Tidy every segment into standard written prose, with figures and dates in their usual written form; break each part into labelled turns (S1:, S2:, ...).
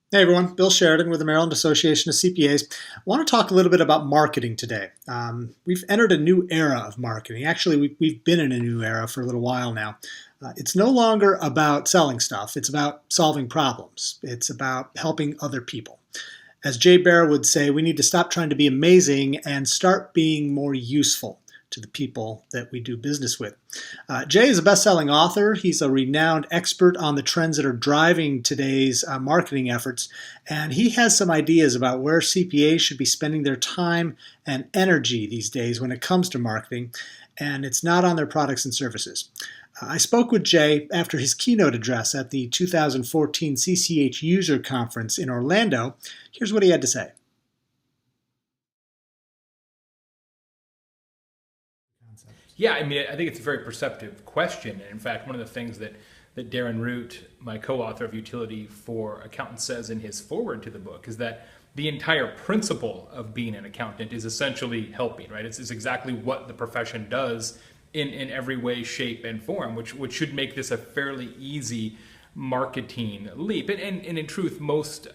S1: Hey everyone, Bill Sheridan with the Maryland Association of CPAs. I want to talk a little bit about marketing today. We've entered a new era of marketing. Actually, we've been in a new era for a little while now. It's no longer about selling stuff, it's about solving problems, it's about helping other people. As Jay Baer would say, we need to stop trying to be amazing and start being more useful to the people that we do business with. Jay is a best-selling author. He's a renowned expert on the trends that are driving today's marketing efforts, and he has some ideas about where CPAs should be spending their time and energy these days when it comes to marketing, and it's not on their products and services. I spoke with Jay after his keynote address at the 2014 CCH User Conference in Orlando. Here's what he had to say.
S2: Yeah, I mean, I think it's a very perceptive question. And in fact, one of the things that Darren Root, my co-author of Utility for Accountants, says in his foreword to the book is that the entire principle of being an accountant is essentially helping, right? It's exactly what the profession does in every way, shape, and form, which should make this a fairly easy marketing leap. And in truth, most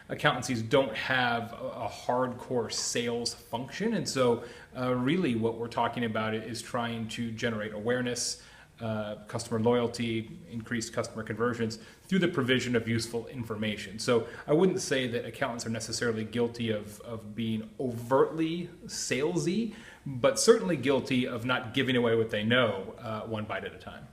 S2: accountancies don't have a hardcore sales function. And so really what we're talking about is trying to generate awareness, customer loyalty, increased customer conversions through the provision of useful information. So I wouldn't say that accountants are necessarily guilty of being overtly salesy, but certainly guilty of not giving away what they know one bite at a time.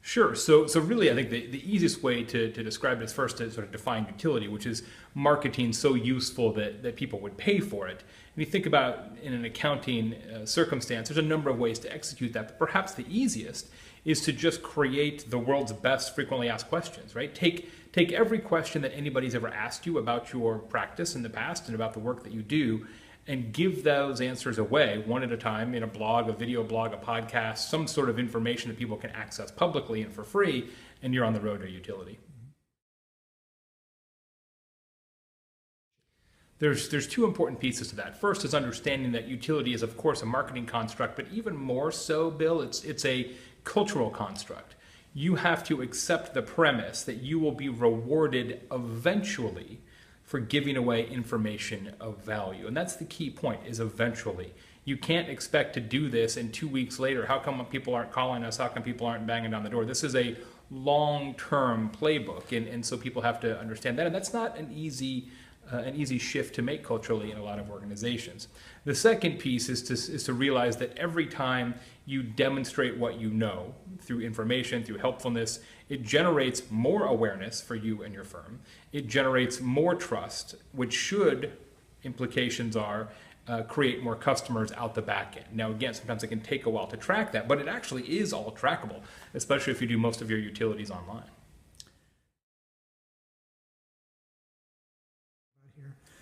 S2: Sure. So really, I think the easiest way to describe it is first to sort of define utility, which is marketing so useful that people would pay for it. And you think about in an accounting circumstance, there's a number of ways to execute that, but perhaps the easiest is to just create the world's best frequently asked questions, right? Take every question that anybody's ever asked you about your practice in the past and about the work that you do, and give those answers away one at a time in a blog, a video blog, a podcast, some sort of information that people can access publicly and for free, and you're on the road to utility. There's two important pieces to that. First is understanding that utility is, of course, a marketing construct, but even more so, Bill, it's a cultural construct. You have to accept the premise that you will be rewarded eventually for giving away information of value. And that's the key point, is eventually. You can't expect to do this and 2 weeks later, how come people aren't calling us? How come people aren't banging down the door? This is a long-term playbook, and so people have to understand that. And that's not an easy shift to make culturally in a lot of organizations. The second piece is to realize that every time you demonstrate what you know through information, through helpfulness, it generates more awareness for you and your firm. It generates more trust, which should, implications are, create more customers out the back end. Now, again, sometimes it can take a while to track that, but it actually is all trackable, especially if you do most of your utilities online.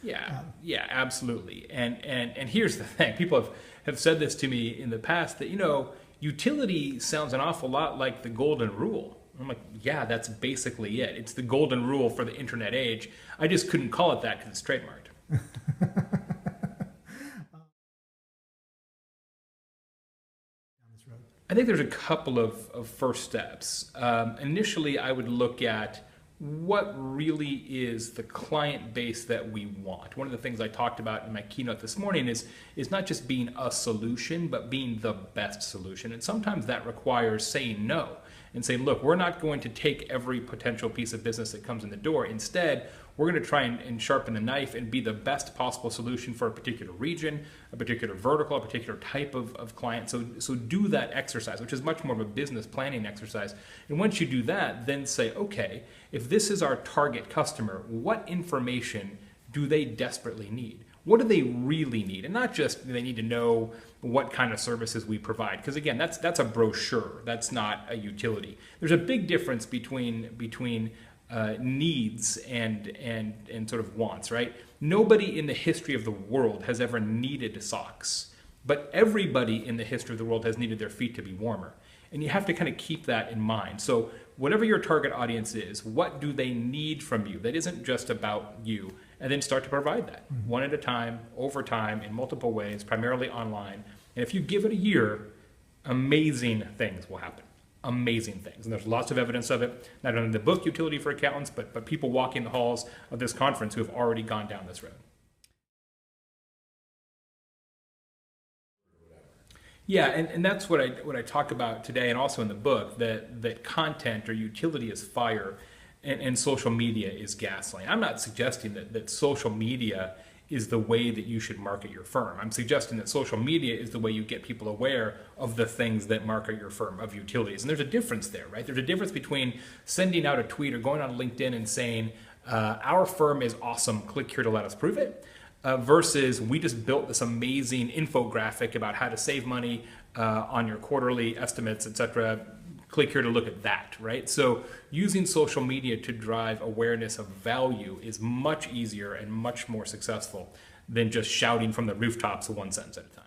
S2: Yeah, absolutely. And here's the thing: people have said this to me in the past that utility sounds an awful lot like the golden rule. I'm like, yeah, that's basically it. It's the golden rule for the internet age. I just couldn't call it that because it's trademarked. I think there's a couple of first steps. Initially, I would look at what really is the client base that we want. One of the things I talked about in my keynote this morning is not just being a solution, but being the best solution. And sometimes that requires saying no and saying, look, we're not going to take every potential piece of business that comes in the door. Instead, we're going to try and sharpen the knife and be the best possible solution for a particular region, a particular vertical, a particular type of client. So do that exercise, which is much more of a business planning exercise. And once you do that, then say, okay, if this is our target customer, what information do they desperately need? What do they really need? And not just they need to know what kind of services we provide, because again, that's a brochure. That's not a utility. There's a big difference between needs and sort of wants, right? Nobody in the history of the world has ever needed socks, but everybody in the history of the world has needed their feet to be warmer. And you have to kind of keep that in mind. So whatever your target audience is, what do they need from you that isn't just about you? And then start to provide that one at a time, over time, in multiple ways, primarily online. And if you give it a year, amazing things will happen. amazing things. And there's lots of evidence of it, not only in the book Utility for Accountants, but people walking the halls of this conference who have already gone down this road. Yeah, and that's what I talk about today, and also in the book, that content or utility is fire, and social media is gasoline. I'm not suggesting that social media is the way that you should market your firm. I'm suggesting that social media is the way you get people aware of the things that market your firm, of utilities. And there's a difference there, right? There's a difference between sending out a tweet or going on LinkedIn and saying, our firm is awesome, click here to let us prove it. Versus we just built this amazing infographic about how to save money on your quarterly estimates, etc. Click here to look at that, right? So using social media to drive awareness of value is much easier and much more successful than just shouting from the rooftops 1 sentence at a time.